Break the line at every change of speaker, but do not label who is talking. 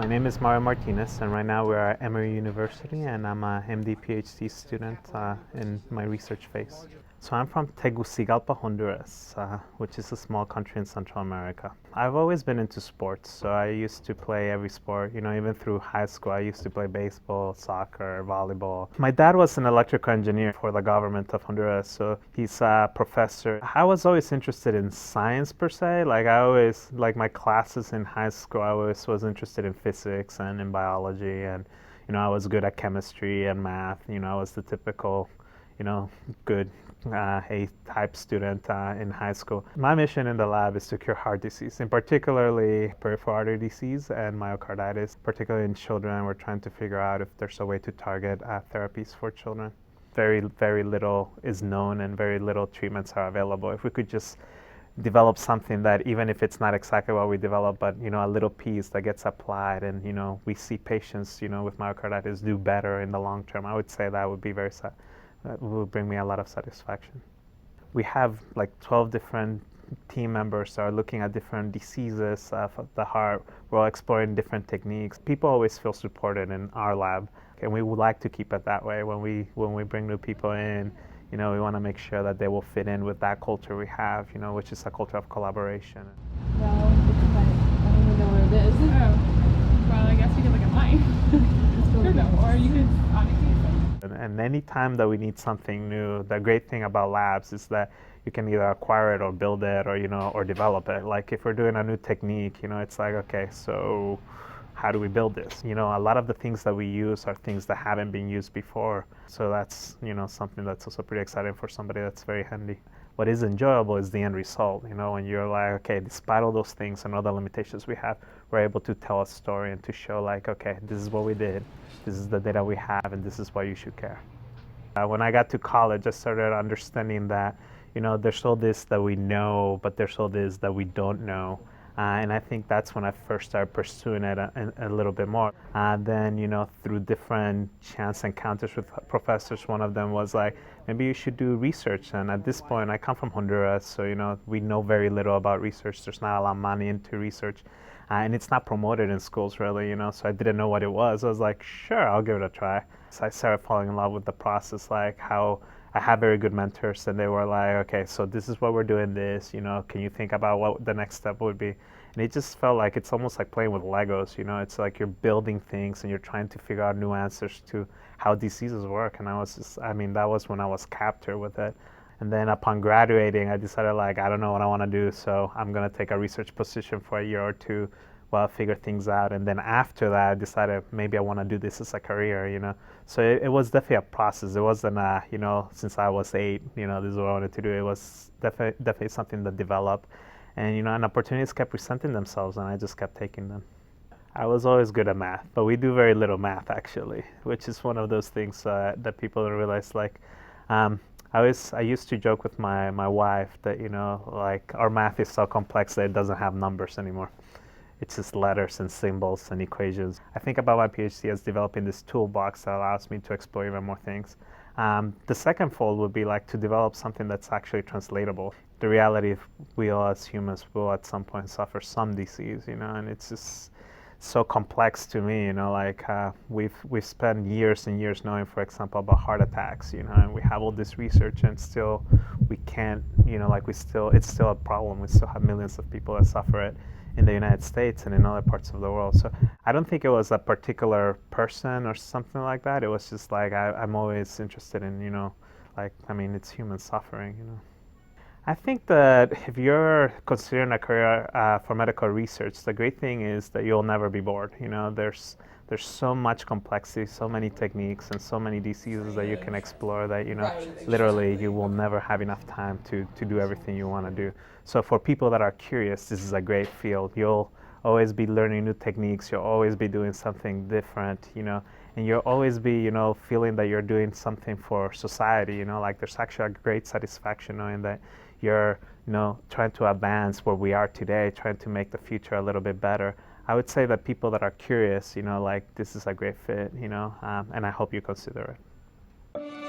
name is Mario Martinez, and right now we're at Emory University, and I'm a MD Ph.D. student in my research phase. So I'm from Tegucigalpa, Honduras, which is a small country in Central America. I've always been into sports, so I used to play every sport. Even through high school, I used to play baseball, soccer, volleyball. My dad was an electrical engineer for the government of Honduras, so he's a professor. I was always interested in science per se. Like my classes in high school, I always was interested in physics and in biology, and I was good at chemistry and math. I was the typical, good A-type student in high school. My mission in the lab is to cure heart disease, and particularly peripheral artery disease and myocarditis. Particularly in children, we're trying to figure out if there's a way to target therapies for children. Very, very little is known and very little treatments are available. If we could just develop something that, even if it's not exactly what we develop, but a little piece that gets applied, and we see patients with myocarditis do better in the long term, I would say that would be that will bring me a lot of satisfaction. We have like 12 different team members that are looking at different diseases of the heart. We're all exploring different techniques. People always feel supported in our lab, and we would like to keep it that way. When we bring new people in, we want to make sure that they will fit in with that culture we have, which is a culture of collaboration.
No, I don't even know where it is.
Oh, well, I guess you could look at mine. Or you could honestly.
And any time that we need something new, the great thing about labs is that you can either acquire it or build it, or or develop it. Like if we're doing a new technique, it's like, okay, so how do we build this? A lot of the things that we use are things that haven't been used before. So that's something that's also pretty exciting for somebody that's very handy. What is enjoyable is the end result, when you're like, okay, despite all those things and all the limitations we have, we're able to tell a story and to show like, okay, this is what we did, this is the data we have, and this is why you should care. When I got to college, I started understanding that, there's all this that we know, but there's all this that we don't know. And I think that's when I first started pursuing it a little bit more. Then, through different chance encounters with professors, one of them was like, maybe you should do research. And at this point, I come from Honduras, so, we know very little about research. There's not a lot of money into research. And it's not promoted in schools, really, so I didn't know what it was. I was like, sure, I'll give it a try. So I started falling in love with the process, like how I had very good mentors, and they were like, okay, so this is what we're doing this, can you think about what the next step would be? And it just felt like it's almost like playing with Legos, it's like you're building things and you're trying to figure out new answers to how diseases work. And that was when I was captured with it. And then upon graduating, I decided like, I don't know what I want to do, so I'm going to take a research position for a year or two while I figure things out. And then after that, I decided maybe I want to do this as a career, So it was definitely a process. It wasn't, since I was 8, this is what I wanted to do. It was definitely something that developed. And, and opportunities kept presenting themselves, and I just kept taking them. I was always good at math, but we do very little math, actually, which is one of those things that people don't realize. Like, I used to joke with my wife that, like our math is so complex that it doesn't have numbers anymore. It's just letters and symbols and equations. I think about my PhD as developing this toolbox that allows me to explore even more things. The second fold would be like to develop something that's actually translatable. The reality is we all as humans will at some point suffer some disease, and it's just so complex to me, like we've spent years and years knowing, for example, about heart attacks, and we have all this research, and still we can't, it's still a problem. We still have millions of people that suffer it in the United States and in other parts of the world. So I don't think it was a particular person or something like that. It was just like I'm always interested in, it's human suffering, I think that if you're considering a career for medical research, the great thing is that you'll never be bored. There's so much complexity, so many techniques, and so many diseases that you can explore that, literally you will never have enough time to do everything you want to do. So for people that are curious, this is a great field. You'll always be learning new techniques. You'll always be doing something different, and you'll always be, feeling that you're doing something for society, like there's actually a great satisfaction knowing that you're, trying to advance where we are today, trying to make the future a little bit better. I would say that people that are curious, like this is a great fit, and I hope you consider it.